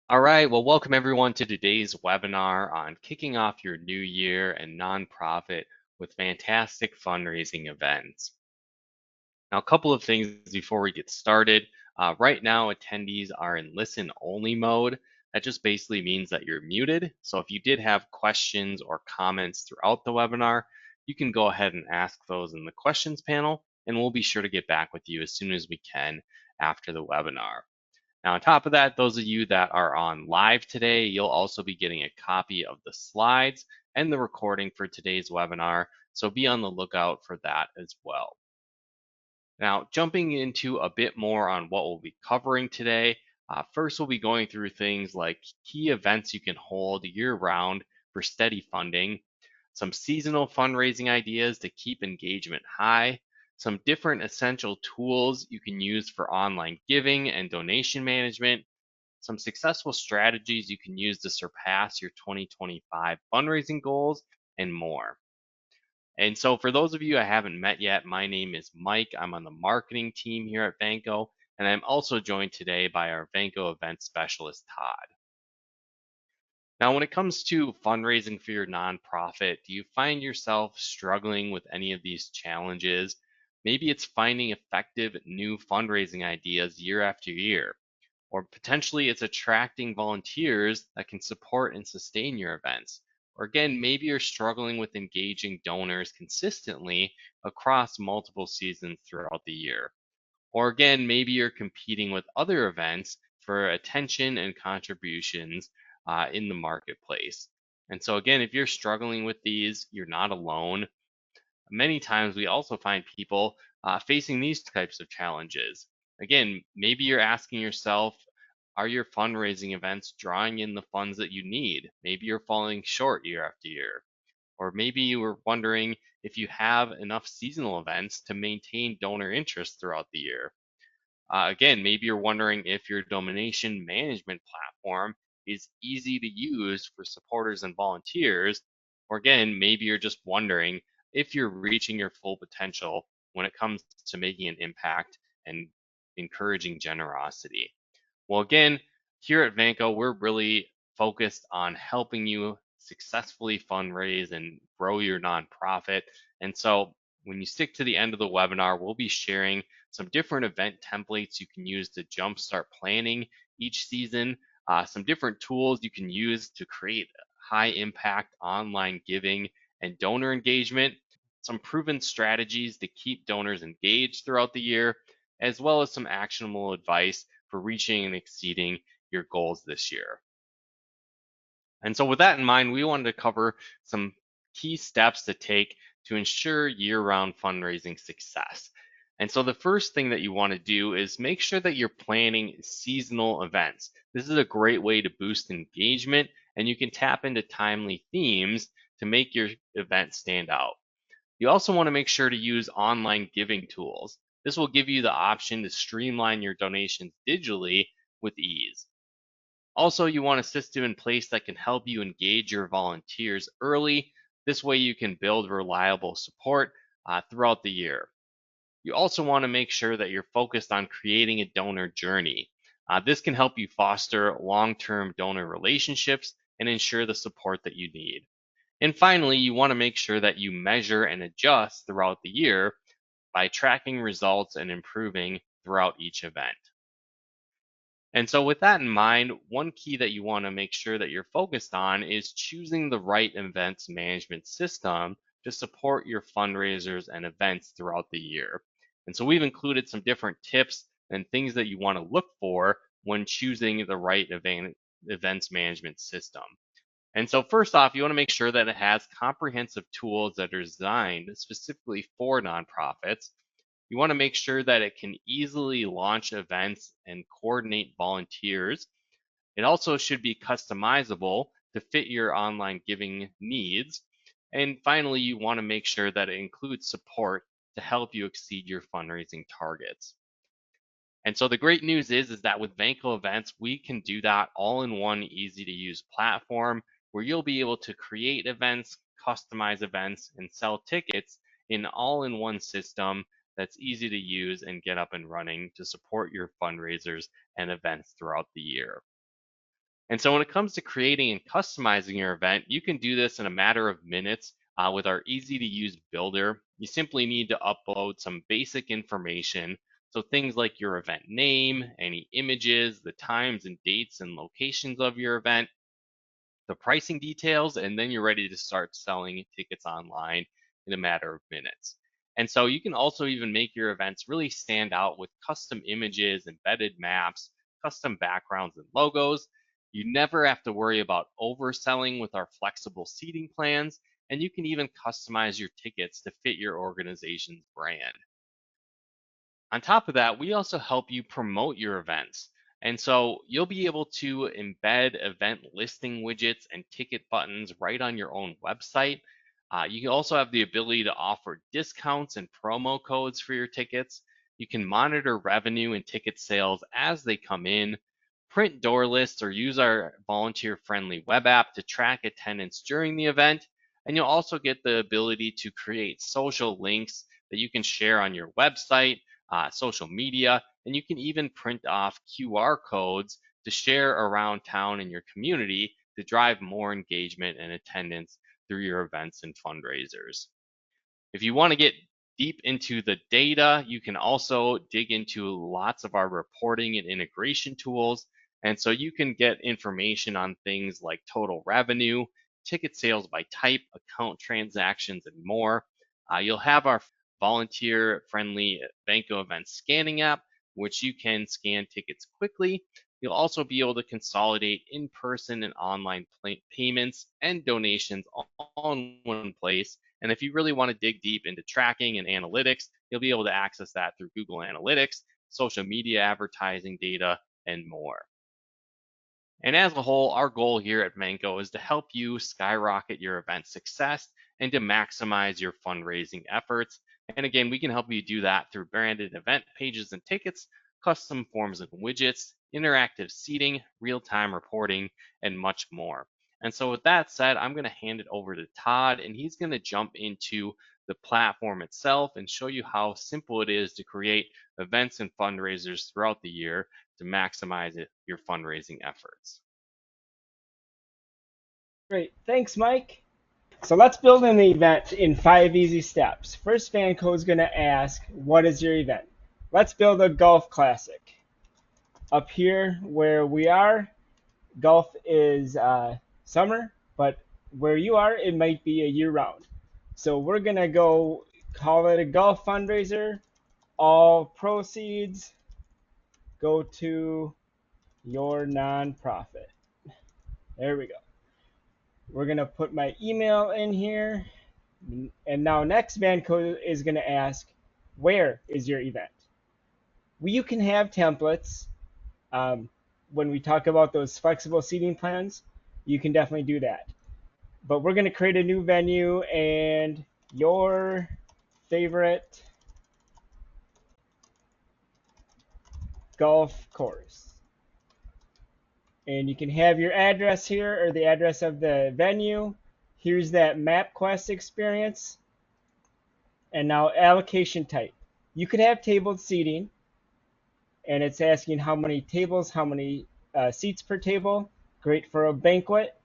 All right, well, welcome everyone to today's webinar on kicking off your new year and nonprofit with fantastic fundraising events. Now, a couple of things before we get started. Right now, attendees are in listen only mode. That just basically means that you're muted. So if you did have questions or comments throughout the webinar, you can go ahead and ask those in the questions panel, and we'll be sure to get back with you as soon as we can after the webinar. Now, on top of that, those of you that are on live today, you'll also be getting a copy of the slides and the recording for today's webinar, so be on the lookout for that as well. Now, jumping into a bit more on what we'll be covering today, first we'll be going through things like key events you can hold year-round for steady funding, some seasonal fundraising ideas to keep engagement high, some different essential tools you can use for online giving and donation management, some successful strategies you can use to surpass your 2025 fundraising goals, and more. And so, for those of you I haven't met yet, my name is Mike. I'm on the marketing team here at Vanco, and I'm also joined today by our Vanco event specialist, Todd. Now, when it comes to fundraising for your nonprofit, do you find yourself struggling with any of these challenges? Maybe it's finding effective new fundraising ideas year after year, or potentially it's attracting volunteers that can support and sustain your events. Or again, maybe you're struggling with engaging donors consistently across multiple seasons throughout the year. Or again, maybe you're competing with other events for attention and contributions in the marketplace. And so, again, if you're struggling with these, you're not alone. Many times we also find people facing these types of challenges. Again, maybe you're asking yourself, are your fundraising events drawing in the funds that you need? Maybe you're falling short year after year. Or maybe you were wondering if you have enough seasonal events to maintain donor interest throughout the year. Again, maybe you're wondering if your donation management platform is easy to use for supporters and volunteers. Or again, maybe you're just wondering if you're reaching your full potential when it comes to making an impact and encouraging generosity. Well, again, here at Vanco, we're really focused on helping you successfully fundraise and grow your nonprofit. And so when you stick to the end of the webinar, we'll be sharing some different event templates you can use to jumpstart planning each season, some different tools you can use to create high impact online giving and donor engagement, some proven strategies to keep donors engaged throughout the year, as well as some actionable advice for reaching and exceeding your goals this year. And so with that in mind, we wanted to cover some key steps to take to ensure year-round fundraising success. And so the first thing that you want to do is make sure that you're planning seasonal events. This is a great way to boost engagement, and you can tap into timely themes to make your event stand out. You also want to make sure to use online giving tools. This will give you the option to streamline your donations digitally with ease. Also, you want a system in place that can help you engage your volunteers early. This way you can build reliable support throughout the year. You also want to make sure that you're focused on creating a donor journey. This can help you foster long-term donor relationships and ensure the support that you need. And finally, you want to make sure that you measure and adjust throughout the year by tracking results and improving throughout each event. And so with that in mind, one key that you want to make sure that you're focused on is choosing the right events management system to support your fundraisers and events throughout the year. And so we've included some different tips and things that you want to look for when choosing the right events management system. And so first off, you want to make sure that it has comprehensive tools that are designed specifically for nonprofits. You want to make sure that it can easily launch events and coordinate volunteers. It also should be customizable to fit your online giving needs. And finally, you want to make sure that it includes support to help you exceed your fundraising targets. And so the great news is that with Vanco events, we can do that all in one easy to use platform where you'll be able to create events, customize events, and sell tickets in all in one system that's easy to use and get up and running to support your fundraisers and events throughout the year. And so when it comes to creating and customizing your event, you can do this in a matter of minutes with our easy to use builder. You simply need to upload some basic information. So things like your event name, any images, the times and dates and locations of your event, the pricing details, and then you're ready to start selling tickets online in a matter of minutes. And so you can also even make your events really stand out with custom images, embedded maps, custom backgrounds, and logos. You never have to worry about overselling with our flexible seating plans, and you can even customize your tickets to fit your organization's brand. On top of that, we also help you promote your events. And so you'll be able to embed event listing widgets and ticket buttons right on your own website. You can also have the ability to offer discounts and promo codes for your tickets. You can monitor revenue and ticket sales as they come in, print door lists, or use our volunteer friendly web app to track attendance during the event. And you'll also get the ability to create social links that you can share on your website, social media, and you can even print off QR codes to share around town in your community to drive more engagement and attendance through your events and fundraisers. If you want to get deep into the data, you can also dig into lots of our reporting and integration tools. And so you can get information on things like total revenue, ticket sales by type, account transactions, and more. You'll have our volunteer friendly Vanco event scanning app, which you can scan tickets quickly. You'll also be able to consolidate in person and online payments and donations all in one place. And if you really want to dig deep into tracking and analytics, you'll be able to access that through Google Analytics, social media advertising data, and more. And as a whole, our goal here at Vanco is to help you skyrocket your event success and to maximize your fundraising efforts. And again, we can help you do that through branded event pages and tickets, custom forms and widgets, interactive seating, real-time reporting, and much more. And so with that said, I'm going to hand it over to Todd, and he's going to jump into the platform itself and show you how simple it is to create events and fundraisers throughout the year to maximize your fundraising efforts. Great. Thanks, Mike. So let's build an event in 5 easy steps. First, Vanco is going to ask, what is your event? Let's build a golf classic. Up here where we are, golf is summer, but where you are, it might be a year round. So we're going to go call it a golf fundraiser. All proceeds go to your nonprofit. There we go. We're going to put my email in here. And now next, Vanco is going to ask, where is your event? Well, you can have templates. When we talk about those flexible seating plans, you can definitely do that. But we're going to create a new venue and your favorite golf course. And you can have your address here or the address of the venue. Here's that MapQuest experience. And now allocation type. You could have tabled seating, and it's asking how many tables, how many seats per table. Great for a banquet.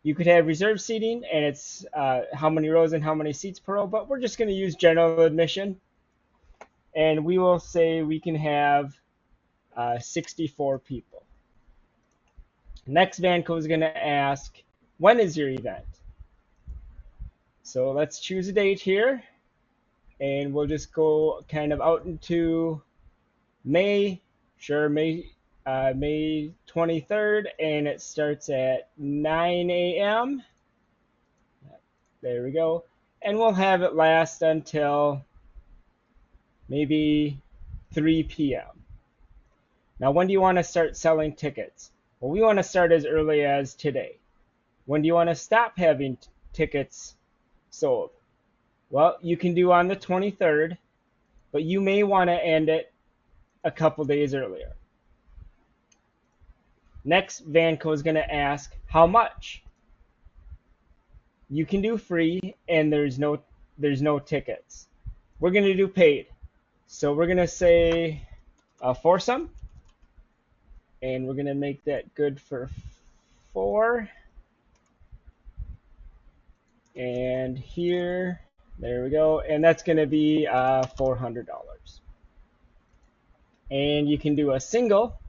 You could have reserved seating, and it's how many rows and how many seats per row, but we're just going to use general admission. And we will say we can have 64 people. Next, Vanco is going to ask, when is your event? So let's choose a date here, and we'll just go kind of out into May. Sure, May 23rd, and it starts at 9 a.m. There we go. And we'll have it last until maybe 3 p.m. Now, when do you want to start selling tickets? Well, we want to start as early as today. When do you want to stop having tickets sold? Well, you can do on the 23rd, but you may want to end it a couple days earlier. Next, Vanco is going to ask how much. You can do free, and there's no tickets. We're going to do paid. So we're going to say a foursome, and we're going to make that good for 4. And here, there we go. And that's going to be $400. And you can do a single.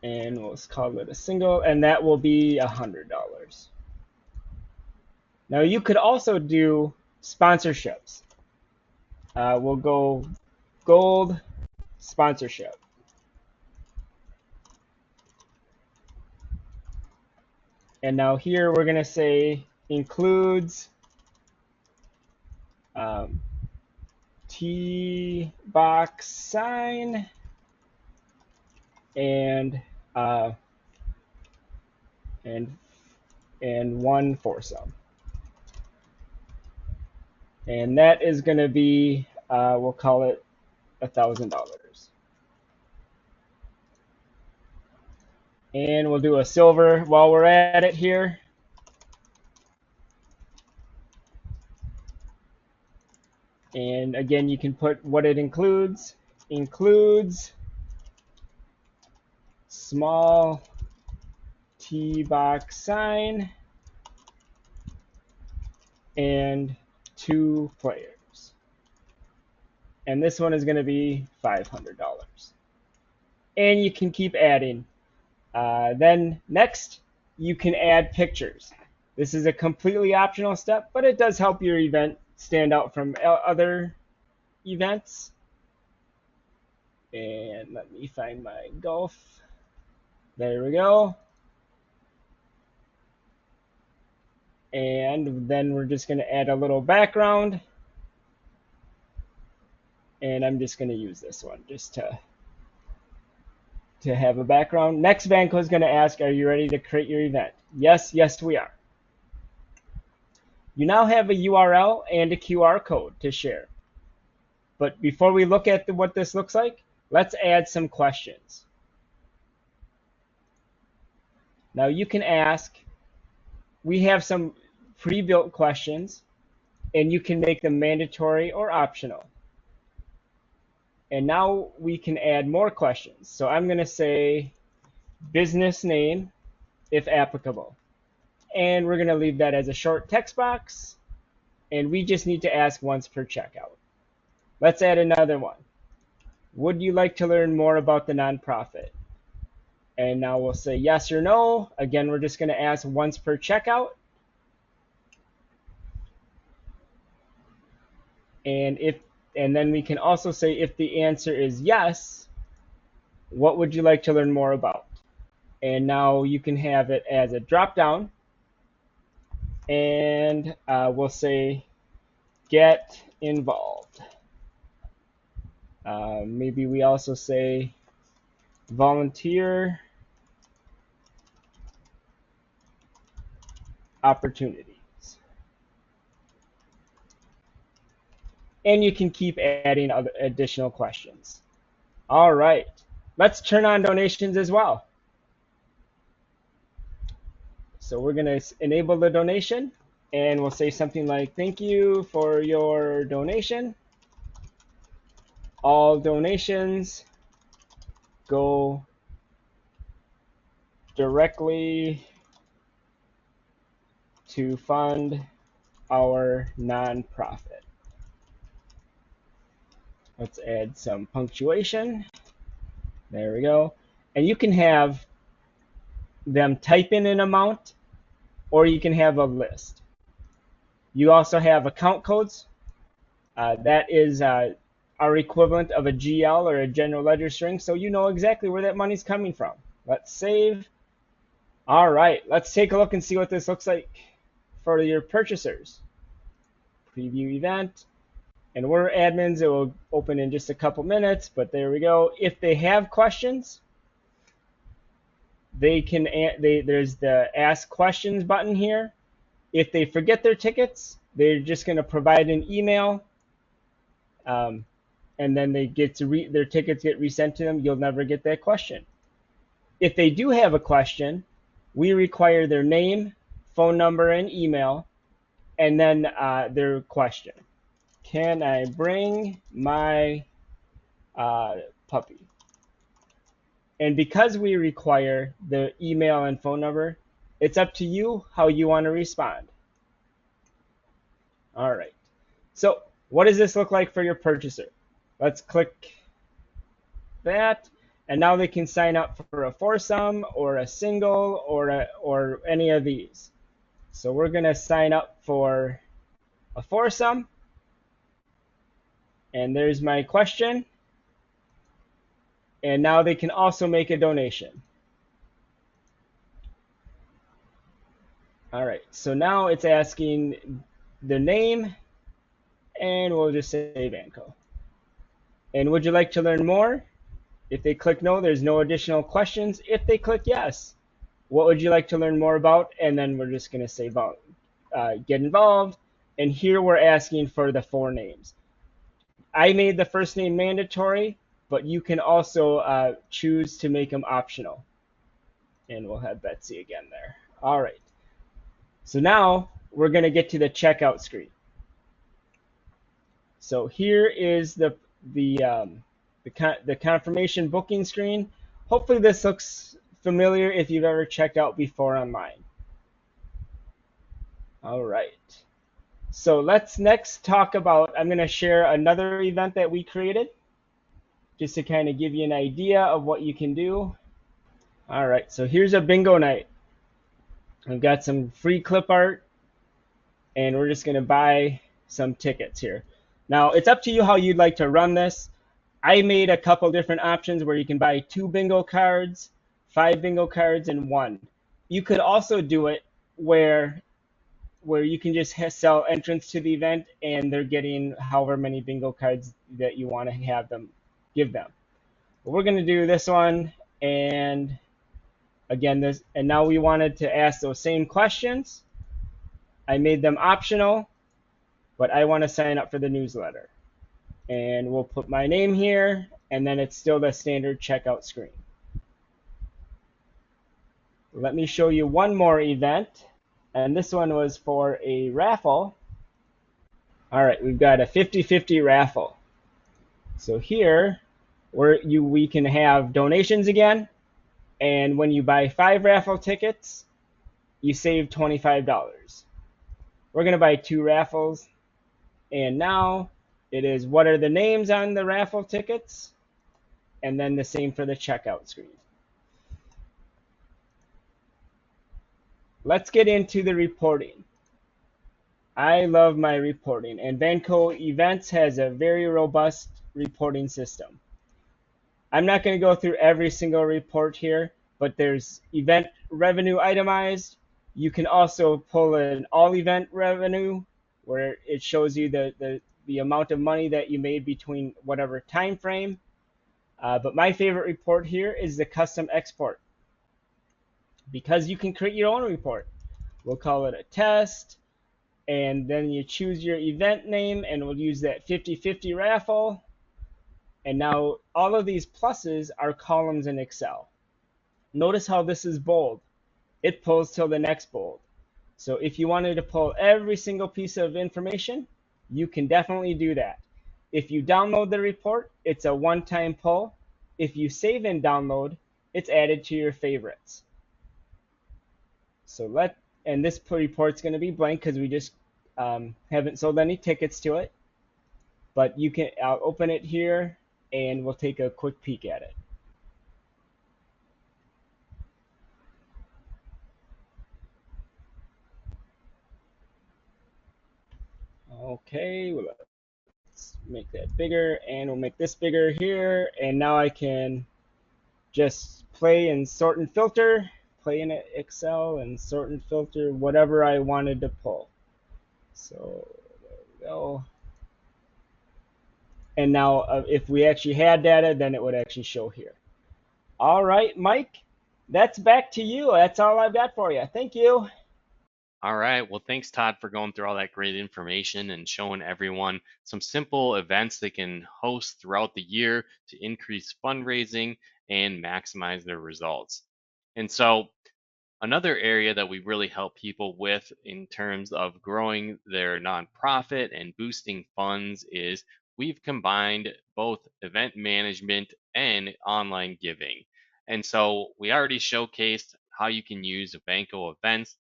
And we'll call it a single. And that will be $100. Now you could also do sponsorships. We'll go gold sponsorship. And now here we're going to say includes T-box sign and one foursome. And that is going to be, we'll call it $1,000. And we'll do a silver while we're at it here. And again, you can put what it includes. Includes small T-box sign and 2 players. And this one is going to be $500. And you can keep adding. Then next, you can add pictures. This is a completely optional step, but it does help your event stand out from other events. And let me find my golf. There we go. And then we're just going to add a little background. And I'm just going to use this one just to have a background. Next, Vanco is going to ask, are you ready to create your event? Yes, yes, we are. You now have a URL and a QR code to share. But before we look at what this looks like, let's add some questions. Now you can ask, we have some pre-built questions, and you can make them mandatory or optional. And now we can add more questions. So I'm going to say business name, if applicable. And we're going to leave that as a short text box. And we just need to ask once per checkout. Let's add another one. Would you like to learn more about the nonprofit? And now we'll say yes or no. Again, we're just going to ask once per checkout. And then we can also say if the answer is yes, what would you like to learn more about? And now you can have it as a drop down. And we'll say get involved. Maybe we also say volunteer opportunities. And you can keep adding other additional questions. All right, let's turn on donations as well. So we're going to enable the donation, and we'll say something like, thank you for your donation. All donations go directly to fund our nonprofit. Let's add some punctuation. There we go. And you can have them type in an amount, or you can have a list. You also have account codes. That is our equivalent of a GL or a general ledger string, so you know exactly where that money's coming from. Let's save. All right, let's take a look and see what this looks like for your purchasers. Preview event. And we're admins. It will open in just a couple minutes, but there we go. If they have questions, they can. There's the Ask Questions button here. If they forget their tickets, they're just going to provide an email, and then they get to their tickets get resent to them. You'll never get that question. If they do have a question, we require their name, phone number, and email, and then their question. Can I bring my puppy? And because we require the email and phone number, it's up to you how you want to respond. All right. So what does this look like for your purchaser? Let's click that. And now they can sign up for a foursome or a single or any of these. So we're going to sign up for a foursome. And there's my question. And now they can also make a donation. All right, so now it's asking the name, and we'll just say Vanco. And would you like to learn more? If they click no, there's no additional questions. If they click yes, what would you like to learn more about? And then we're just going to say get involved. And here we're asking for the 4 names. I made the first name mandatory, but you can also choose to make them optional. And we'll have Betsy again there. All right. So now we're going to get to the checkout screen. So here is the confirmation booking screen. Hopefully this looks familiar if you've ever checked out before online. All right. So let's next talk about, I'm going to share another event that we created just to kind of give you an idea of what you can do. All right, so here's a bingo night. I've got some free clip art, and we're just going to buy some tickets here. Now, it's up to you how you'd like to run this. I made a couple different options where you can buy 2 bingo cards, 5 bingo cards, and 1. You could also do it where you can just sell entrance to the event and they're getting however many bingo cards that you want to have them give them. But we're going to do this one, and again, and now we wanted to ask those same questions. I made them optional, but I want to sign up for the newsletter. And we'll put my name here, and then it's still the standard checkout screen. Let me show you one more event, and this one was for a raffle. All right, we've got a 50-50 raffle. So here, we can have donations again, and when you buy 5 raffle tickets, you save $25. We're going to buy 2 raffles, and now it is what are the names on the raffle tickets, and then the same for the checkout screen. Let's get into the reporting. I love my reporting, and Vanco Events has a very robust reporting system. I'm not going to go through every single report here, but there's event revenue itemized. You can also pull an all event revenue where it shows you the amount of money that you made between whatever time frame. But my favorite report here is the custom export, because you can create your own report. We'll call it a test, and then you choose your event name, and we'll use that 50-50 raffle. And now all of these pluses are columns in Excel. Notice how this is bold. It pulls till the next bold. So if you wanted to pull every single piece of information, you can definitely do that. If you download the report, it's a one-time pull. If you save and download, it's added to your favorites. And this report's going to be blank because we just haven't sold any tickets to it. But I'll open it here, and we'll take a quick peek at it. Okay, well, let's make that bigger, and we'll make this bigger here. And now I can just play and sort and filter, play in Excel and sort and filter whatever I wanted to pull. So there we go. And now if we actually had data, then it would actually show here. All right, Mike, that's back to you. That's all I've got for you. Thank you. All right. Well, thanks, Todd, for going through all that great information and showing everyone some simple events they can host throughout the year to increase fundraising and maximize their results. And so, another area that we really help people with in terms of growing their nonprofit and boosting funds is we've combined both event management and online giving. And so we already showcased how you can use Vanco events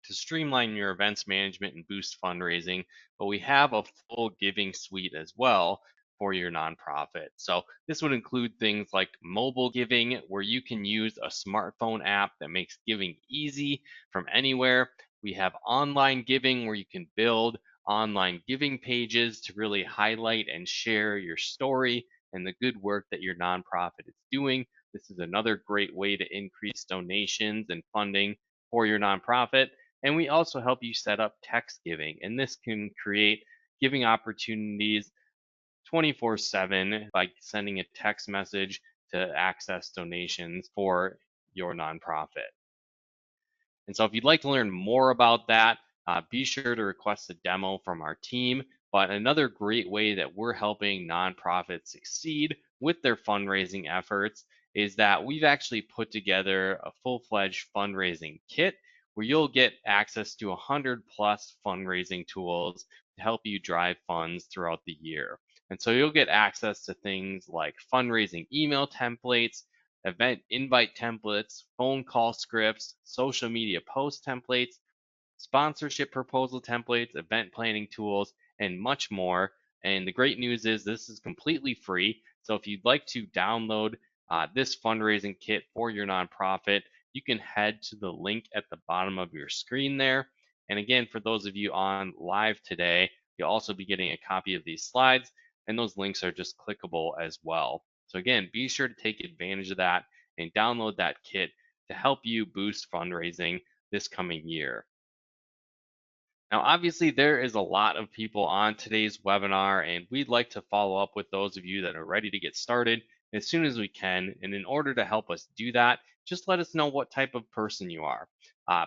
to streamline your events management and boost fundraising, but we have a full giving suite as well for your nonprofit. So this would include things like mobile giving, where you can use a smartphone app that makes giving easy from anywhere. We have online giving, where you can build online giving pages to really highlight and share your story and the good work that your nonprofit is doing. This is another great way to increase donations and funding for your nonprofit. And we also help you set up text giving, and this can create giving opportunities 24/7 by sending a text message to access donations for your nonprofit. And so if you'd like to learn more about that, be sure to request a demo from our team. But another great way that we're helping nonprofits succeed with their fundraising efforts is that we've actually put together a full-fledged fundraising kit where you'll get access to 100 plus fundraising tools to help you drive funds throughout the year. And so you'll get access to things like fundraising email templates, event invite templates, phone call scripts, social media post templates, sponsorship proposal templates, event planning tools, and much more. And the great news is this is completely free. So if you'd like to download this fundraising kit for your nonprofit, you can head to the link at the bottom of your screen there. And again, for those of you on live today, you'll also be getting a copy of these slides, and those links are just clickable as well. So again, be sure to take advantage of that and download that kit to help you boost fundraising this coming year. Now, obviously, there is a lot of people on today's webinar, and we'd like to follow up with those of you that are ready to get started as soon as we can. And in order to help us do that, just let us know what type of person you are.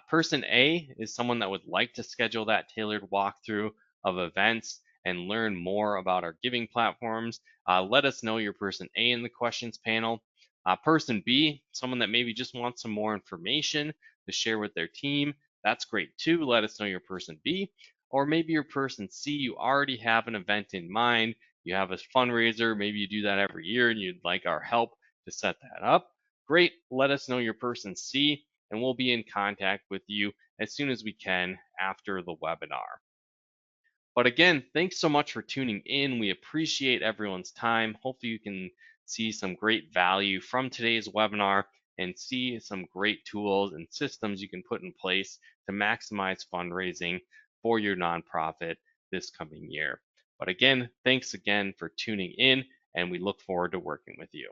Person A is someone that would like to schedule that tailored walkthrough of events and learn more about our giving platforms. Let us know your person A in the questions panel. Person B, someone that maybe just wants some more information to share with their team. That's great too. Let us know your person B. Or maybe your person C, you already have an event in mind. You have a fundraiser. Maybe you do that every year and you'd like our help to set that up. Great. Let us know your person C, and we'll be in contact with you as soon as we can after the webinar. But again, thanks so much for tuning in. We appreciate everyone's time. Hopefully you can see some great value from today's webinar and see some great tools and systems you can put in place to maximize fundraising for your nonprofit this coming year. But again, thanks again for tuning in, and we look forward to working with you.